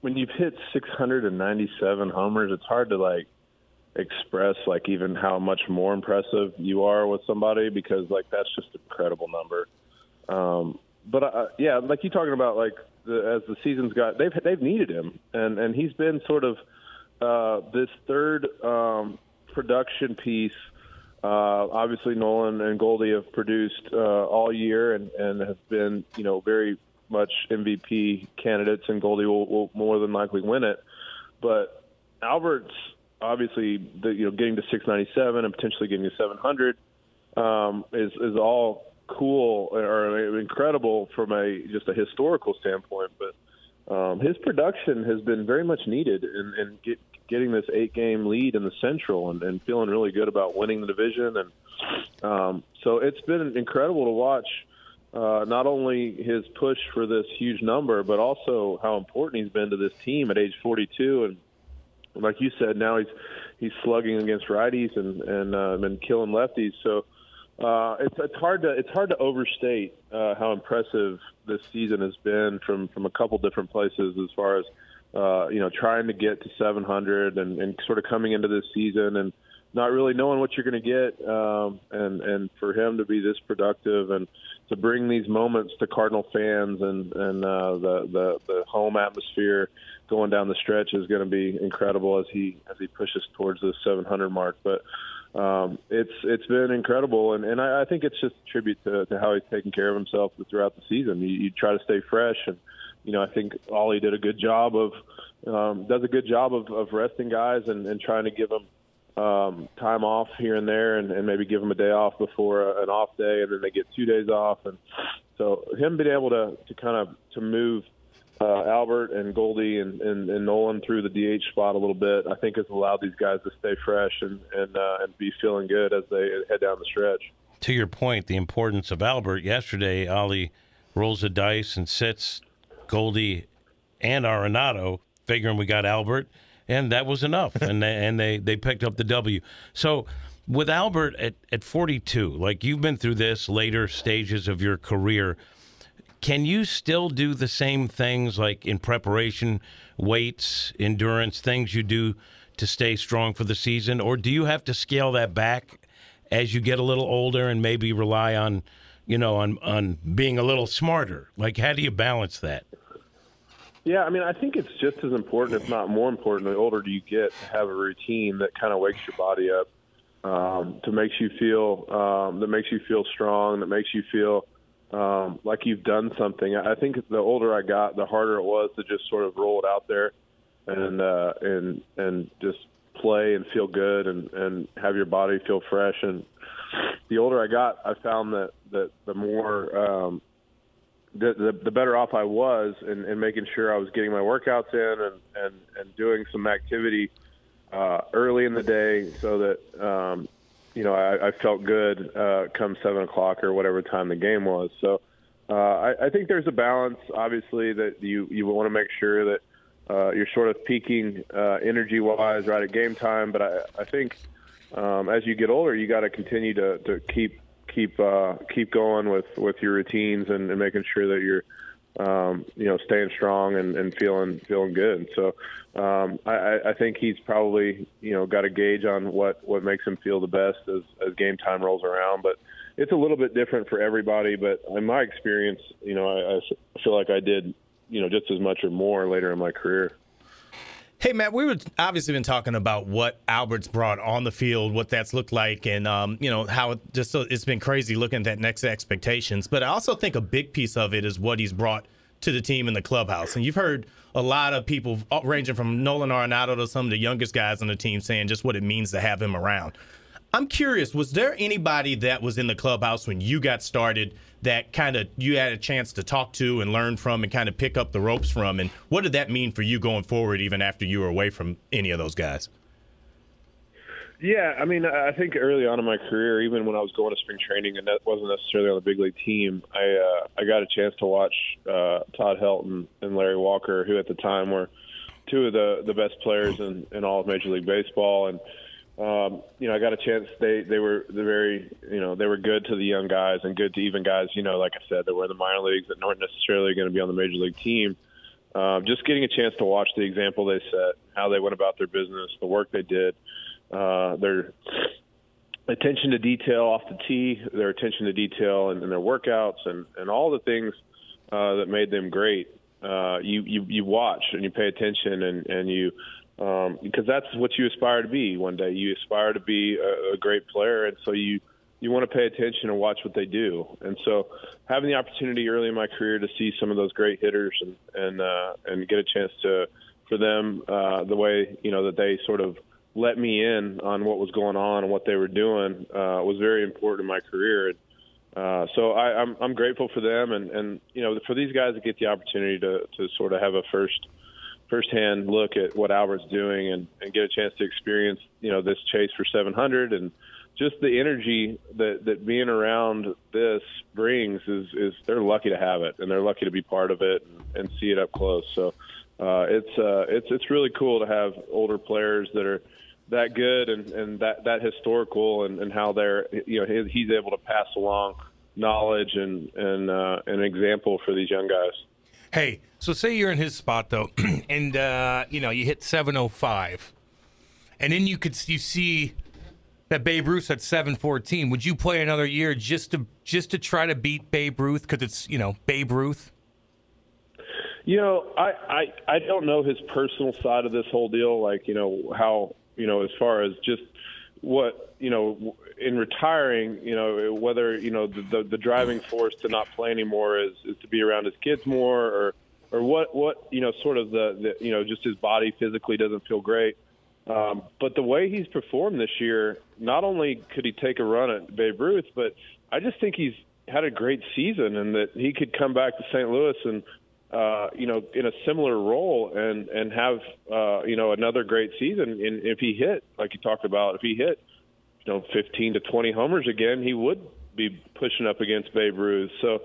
when you've hit 697 homers, it's hard to like express like even how much more impressive you are with somebody, because like that's just an incredible number. But yeah, like you talking about, like as the season's got, they've needed him, and he's been sort of this third production piece. Obviously, Nolan and Goldie have produced all year and have been, very much MVP candidates, and Goldie will more than likely win it. But Albert's obviously, getting to 697 and potentially getting to 700 is all cool or incredible from just a historical standpoint. But his production has been very much needed in getting this 8-game lead in the Central and feeling really good about winning the division. And so it's been incredible to watch not only his push for this huge number, but also how important he's been to this team at age 42. And like you said, now he's slugging against righties and been killing lefties. So it's hard to overstate how impressive this season has been from a couple different places, as far as trying to get to 700 and sort of coming into this season and not really knowing what you're going to get, and for him to be this productive and to bring these moments to Cardinal fans and the home atmosphere going down the stretch is going to be incredible as he pushes towards the 700 mark. But it's been incredible, and I think it's just a tribute to how he's taken care of himself throughout the season. You try to stay fresh, and I think Ollie does a good job of resting guys and trying to give them time off here and there, and maybe give them a day off before an off day, and then they get 2 days off. And so him being able to move Albert and Goldie and Nolan through the DH spot a little bit, I think has allowed these guys to stay fresh and be feeling good as they head down the stretch. To your point, the importance of Albert, yesterday Ollie rolls the dice and sits Goldie and Arenado, figuring we got Albert, and that was enough, and they picked up the W. So with Albert at 42, like you've been through this later stages of your career, can you still do the same things like in preparation, weights, endurance, things you do to stay strong for the season? Or do you have to scale that back as you get a little older and maybe rely on, on being a little smarter? Like, how do you balance that? Yeah, I think it's just as important, if not more important, the older you get, to have a routine that kind of wakes your body up, that makes you feel strong, that makes you feel like you've done something. I think the older I got, the harder it was to just sort of roll it out there and just play and feel good and have your body feel fresh. And the older I got, I found that the more the better off I was in making sure I was getting my workouts in and doing some activity early in the day, so that I felt good come 7 o'clock or whatever time the game was. So I think there's a balance, obviously, that you want to make sure that you're sort of peaking energy-wise right at game time. But I think as you get older, you got to continue to keep going with your routines and making sure that you're staying strong and feeling good. So I think he's probably got a gauge on what makes him feel the best as game time rolls around. But it's a little bit different for everybody. But in my experience, I feel like I did just as much or more later in my career. Hey, Matt, we were obviously been talking about what Albert's brought on the field, what that's looked like, and, how it's been crazy looking at that next expectations. But I also think a big piece of it is what he's brought to the team in the clubhouse. And you've heard a lot of people ranging from Nolan Arenado to some of the youngest guys on the team saying just what it means to have him around. I'm curious, was there anybody that was in the clubhouse when you got started that kind of you had a chance to talk to and learn from and kind of pick up the ropes from? And what did that mean for you going forward, even after you were away from any of those guys? Yeah, I think early on in my career, even when I was going to spring training and that wasn't necessarily on the big league team, I got a chance to watch Todd Helton and Larry Walker, who at the time were two of the best players in all of Major League Baseball. And I got a chance. They were they were good to the young guys and good to even guys, like I said, that were in the minor leagues that weren't necessarily going to be on the major league team. just getting a chance to watch the example they set, how they went about their business, the work they did, their attention to detail off the tee, their attention to detail in their workouts, and all the things that made them great. You watch and you pay attention, and you because that's what you aspire to be one day. You aspire to be a great player, and so you want to pay attention and watch what they do. And so having the opportunity early in my career to see some of those great hitters and get a chance for them the way that they sort of let me in on what was going on and what they were doing was very important in my career. So I'm grateful for them, and for these guys to get the opportunity to sort of have a firsthand look at what Albert's doing and get a chance to experience this chase for 700 and just the energy that being around this brings is they're lucky to have it, and they're lucky to be part of it and see it up close. So it's really cool to have older players that are that good and that historical and how they're he's able to pass along knowledge and an example for these young guys. Hey, so say you're in his spot though, and you hit 705, and then you see that Babe Ruth at 714. Would you play another year just to try to beat Babe Ruth because it's Babe Ruth? I don't know his personal side of this whole deal, like how as far as just what in retiring, whether the driving force to not play anymore is to be around his kids more, or what sort of the just his body physically doesn't feel great. But the way he's performed this year, not only could he take a run at Babe Ruth, but I just think he's had a great season, and that he could come back to St. Louis and in a similar role and have another great season. And if he hit, like you talked about, if he hit 15 to 20 homers again, he would be pushing up against Babe Ruth. So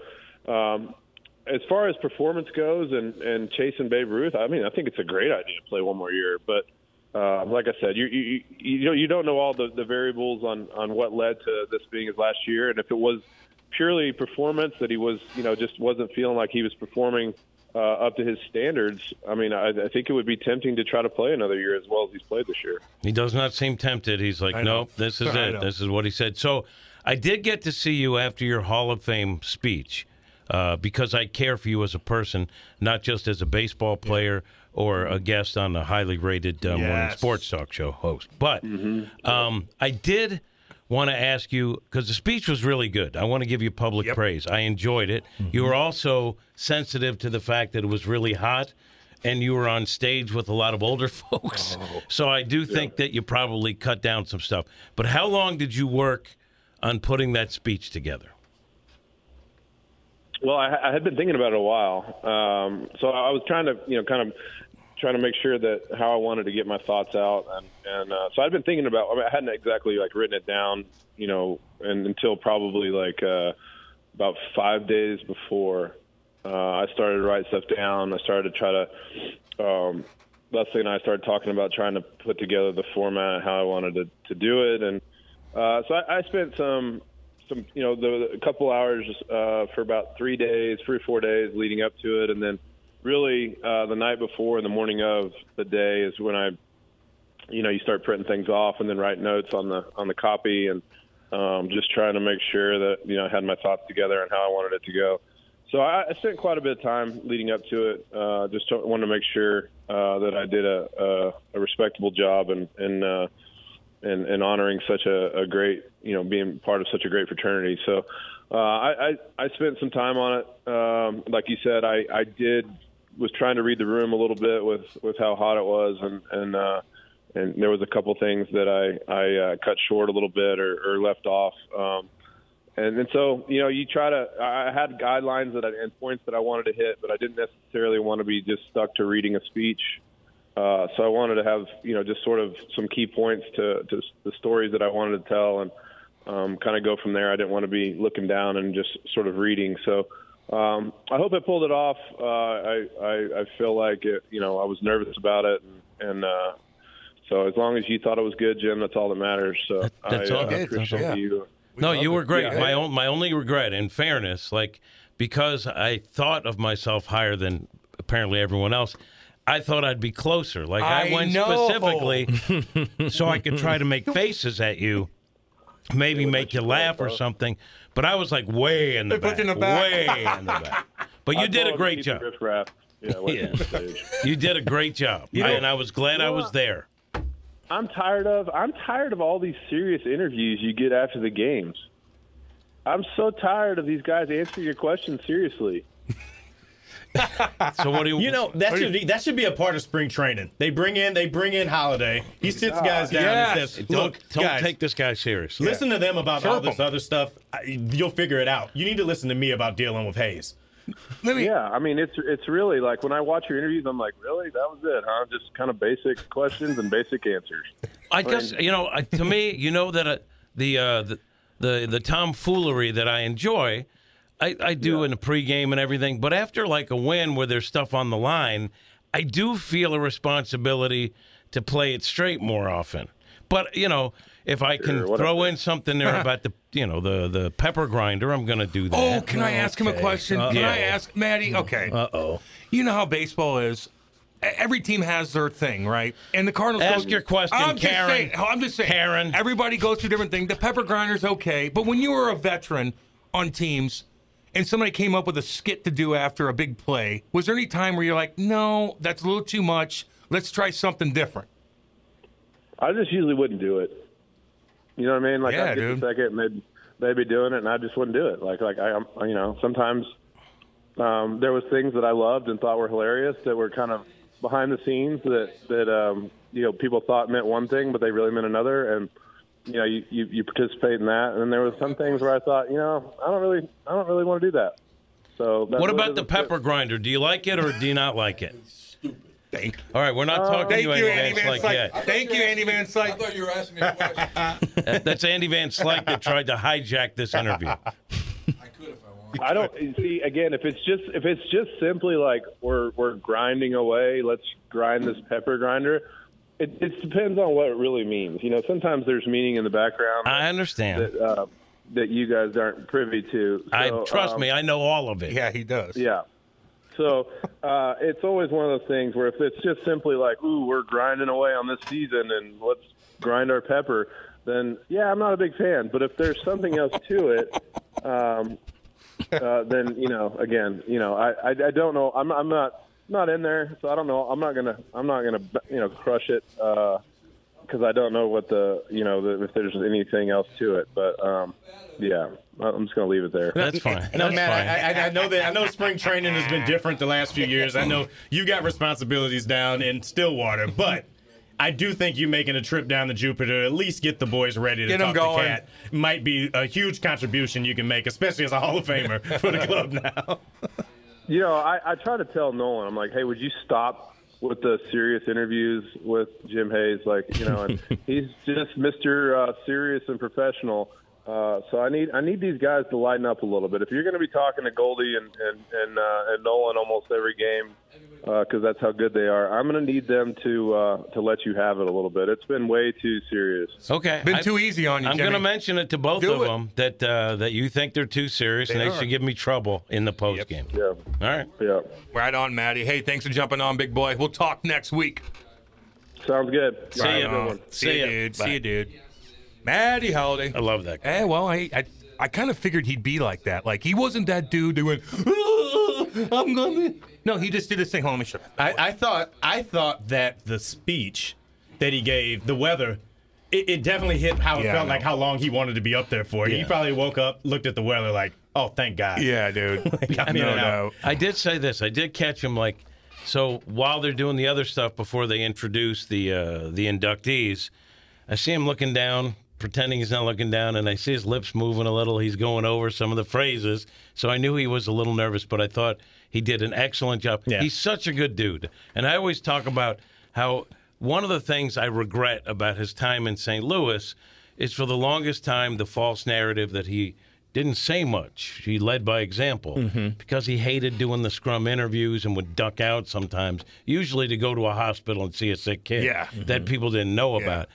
as far as performance goes and chasing Babe Ruth, I mean, I think it's a great idea to play one more year. But like I said, you don't know all the variables on what led to this being his last year, and if it was purely performance that he was just wasn't feeling like he was performing up to his standards, I mean, I think it would be tempting to try to play another year as well as he's played this year. He does not seem tempted. He's like, nope, this is it. This is what he said. So I did get to see you after your Hall of Fame speech because I care for you as a person, not just as a baseball player or a guest on a highly rated morning sports talk show host. But I did want to ask you, because the speech was really good. I want to give you public praise. I enjoyed it. You were also sensitive to the fact that it was really hot, and you were on stage with a lot of older folks. So I do think that you probably cut down some stuff. But how long did you work on putting that speech together? Well, I had been thinking about it a while. So I was trying to, trying to make sure that how I wanted to get my thoughts out. And so I'd been thinking about, I hadn't exactly written it down, and until probably about 5 days before I started to write stuff down. I started to try to, Leslie and I started talking about trying to put together the format, how I wanted to do it. And so I spent a couple hours for about 3 or 4 days leading up to it. And then really the night before and the morning of the day is when I, you start printing things off and then write notes on the copy and just trying to make sure that, I had my thoughts together and how I wanted it to go. So I spent quite a bit of time leading up to it. Just wanted to make sure that I did a respectable job and honoring such a great, being part of such a great fraternity. So I spent some time on it. Like you said, I was trying to read the room a little bit with how hot it was, and there was a couple things that I cut short a little bit or left off. And so, you try to – I had guidelines and points that I wanted to hit, but I didn't necessarily want to be just stuck to reading a speech. So I wanted to have, just sort of some key points to the stories that I wanted to tell and kind of go from there. I didn't want to be looking down and just sort of reading. So I hope I pulled it off. I feel like, I was nervous about it. And so as long as you thought it was good, Jim, that's all that matters. So that's all good. Appreciate you. No, you were great. Yeah. My only regret, in fairness, because I thought of myself higher than apparently everyone else. I thought I'd be closer. Like I went know. specifically so I could try to make faces at you, maybe make you laugh or something. But I was like way in the back, way in the back. But you did a great job. Yeah. You did a great job, and I was glad I was there. I'm tired of all these serious interviews you get after the games. I'm so tired of these guys answering your questions seriously. So what do you? That should be a part of spring training. They bring in Holliday. He sits guys down and says, "Look, don't guys, take this guy seriously. Listen to them about all this other stuff. You'll figure it out. You need to listen to me about dealing with Hayes." Yeah, I mean, it's really like when I watch your interviews, I'm like, really? That was it, huh? Just kind of basic questions and basic answers. I guess to me, that the tomfoolery that I enjoy. I do in the pregame and everything, but after like a win where there's stuff on the line, I do feel a responsibility to play it straight more often. But if I can throw in something there about the pepper grinder, I'm going to do that. Oh, can I ask him a question? Can I ask Maddie? Okay. You know how baseball is. Every team has their thing, right? And the Cardinals ask your question, Karen. I'm just saying. Karen. Everybody goes through different things. The pepper grinder's okay, but when you were a veteran on teams and somebody came up with a skit to do after a big play, was there any time where you're like, no, that's a little too much. Let's try something different? I just usually wouldn't do it. You know what I mean? Like, I'd get the second, they'd be doing it, and I just wouldn't do it. Like sometimes there was things that I loved and thought were hilarious that were kind of behind the scenes that people thought meant one thing, but they really meant another. And you participate in that. And then there was some things where I thought, I don't really want to do that. So what about the pepper grinder? Do you like it or do you not like it? All right, we're not talking to you, Andy Van Slyke, yet. Thank you, Andy Van Slyke. I thought you were asking me a question. That's Andy Van Slyke that tried to hijack this interview. I could if I wanted. I don't see again if it's just simply like we're grinding away. Let's grind this pepper grinder. It depends on what it really means. Sometimes there's meaning in the background. I understand that you guys aren't privy to. So, trust me, I know all of it. Yeah, he does. Yeah. So it's always one of those things where if it's just simply like, ooh, we're grinding away on this season and let's grind our pepper, then, yeah, I'm not a big fan. But if there's something else to it, then, again, I don't know. I'm not in there, so I don't know. I'm not gonna crush it because I don't know what if there's anything else to it. But yeah, I'm just gonna leave it there. That's fine. No, Matt, I know that. I know spring training has been different the last few years. I know you got responsibilities down in Stillwater, but I do think you making a trip down to Jupiter to at least get the boys ready to talk to Cat might be a huge contribution you can make, especially as a Hall of Famer for the club now. I try to tell Nolan, I'm like, hey, would you stop with the serious interviews with Jim Hayes? And he's just Mr. Serious and professional. So I need these guys to lighten up a little bit. If you're going to be talking to Goldie and Nolan almost every game, because that's how good they are, I'm going to need them to let you have it a little bit. It's been way too serious. Okay, been too easy on you. I'm going to mention it to both of them that you think they're too serious and they should give me trouble in the post game. Yeah. All right. Yeah. Right on, Maddie. Hey, thanks for jumping on, big boy. We'll talk next week. Sounds good. See you. See you, dude. See you, dude. Maddie Holliday. I love that guy. Well, I kind of figured he'd be like that. Like, he wasn't that dude that went, I'm going to. No, he just did his thing. Hold on, let me show you. I thought that the speech that he gave, the weather, it definitely hit how it felt like how long he wanted to be up there for. Yeah. He probably woke up, looked at the weather like, oh, thank God. Yeah, dude. No. I did say this. I did catch him so while they're doing the other stuff before they introduce the inductees, I see him looking down, pretending he's not looking down, and I see his lips moving a little. He's going over some of the phrases, so I knew he was a little nervous, but I thought he did an excellent job. Yeah. He's such a good dude, and I always talk about how one of the things I regret about his time in St. Louis is for the longest time the false narrative that he didn't say much. He led by example because he hated doing the scrum interviews and would duck out sometimes, usually to go to a hospital and see a sick kid that people didn't know about.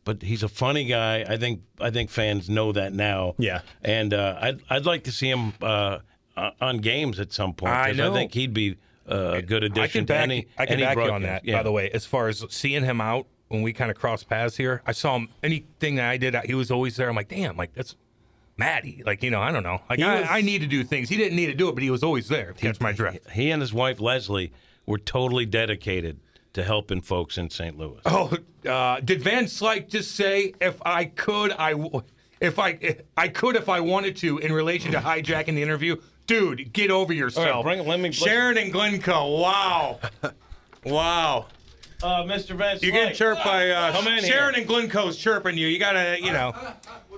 But he's a funny guy. I think fans know that now. Yeah, and I'd like to see him on games at some point. I think he'd be a good addition I can to back, any I can any back you on broadcast. that, by the way. As far as seeing him out when we kind of crossed paths here, I saw him. Anything that I did, he was always there. I'm like, damn, like that's Matty. Like, you know, I don't know. Like I need to do things. He didn't need to do it, but he was always there. Catch my drift. He and his wife Leslie were totally dedicated to helping folks in St. Louis. Oh, did Van Slyke just say, if I could, if I wanted to, in relation to hijacking the interview? Dude, get over yourself. All right, Sharon and Glencoe, wow. Wow. Mr. Van Slyke. You're getting chirped by Sharon here. and Glencoe's chirping you. You got to, you know.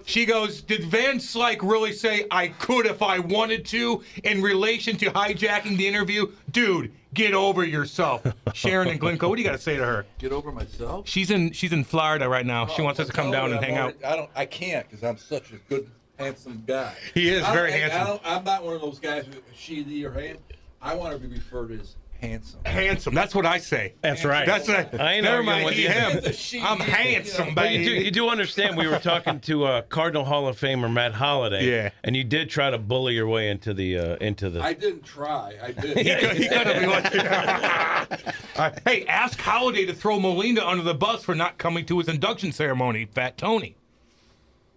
She goes, did Van Slyke really say, I could if I wanted to, in relation to hijacking the interview? Dude, get over yourself. Sharon and Glencoe, what do you got to say to her? Get over myself? She's in Florida right now. She wants us to come down and hang out. I can't because I'm such a good, handsome guy. He is very handsome. I'm not one of those guys who she, thee, or him. I want to be referred to as handsome. Handsome. That's what I say. That's right. That's what I ain't never arguing mind. with He, you. him. I'm handsome, But baby. you do understand we were talking to Cardinal Hall of Famer Matt Holliday. Yeah. And you did try to bully your way into the I didn't try. I did. He could have been like, hey, ask Holliday to throw Molina under the bus for not coming to his induction ceremony, Fat Tony.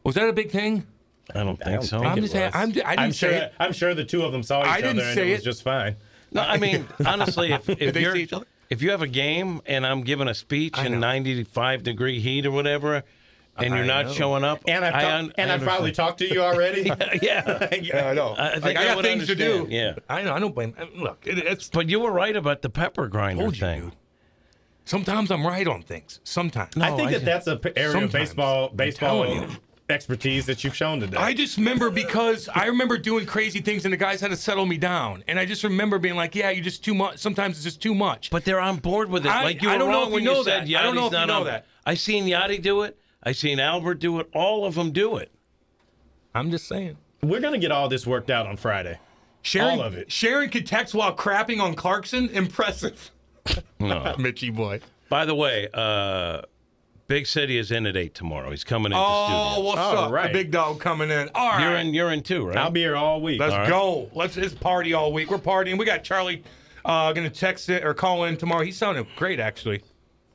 Was that a big thing? I don't think so. I'm just saying. I didn't say it. I'm sure the two of them saw each I didn't other and say it was it. just fine. No, I mean, honestly, if they you're see each other? if you have a game and I'm giving a speech in 95-degree heat or whatever, and you're not showing up, And I've probably talked to you already. yeah, I know. I think Like, I I got would things to do. understand, yeah. I know. I don't blame. Look, it's. But you were right about the pepper grinder Told you, thing. dude. Sometimes I'm right on things. Sometimes. I think that's a area of Sometimes. baseball I'm telling you. expertise that you've shown today. I just remember because I remember doing crazy things and the guys had to settle me down. And I just remember being like, yeah, you're just too much. Sometimes it's just too much. But they're on board with it. Like you I were don't know wrong if when you know you said that. I don't know Yachty's if you not know on. that. I seen Yachty do it. I seen Albert do it. All of them do it. I'm just saying. We're going to get all this worked out on Friday. Sharon, All of it. Sharon could text while crapping on Clarkson. Impressive. No. Mitchie boy. By the way, Big City is in at 8 tomorrow. He's coming into the Oh, studio. what's All up? right. The big dog coming in. All right. You're in too, right? I'll be here all week. Let's right. go. It's party all week. We're partying. We got Charlie going to text it or call in tomorrow. He sounded great, actually.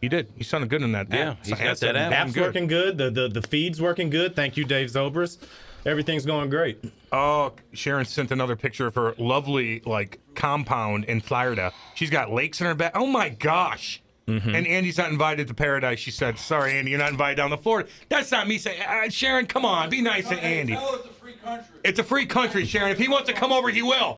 He did. He sounded good in that Yeah, app. he's got that app. App's working good. The feed's working good. Thank you, Dave Zobrist. Everything's going great. Oh, Sharon sent another picture of her lovely, compound in Florida. She's got lakes in her back. Oh, my gosh. Mm-hmm. And Andy's not invited to paradise. She said, sorry, Andy, you're not invited down to Florida. That's not me saying, Sharon, come on, be nice to Andy. No, it's a free country. It's a free country, Sharon. If he wants to come over, he will.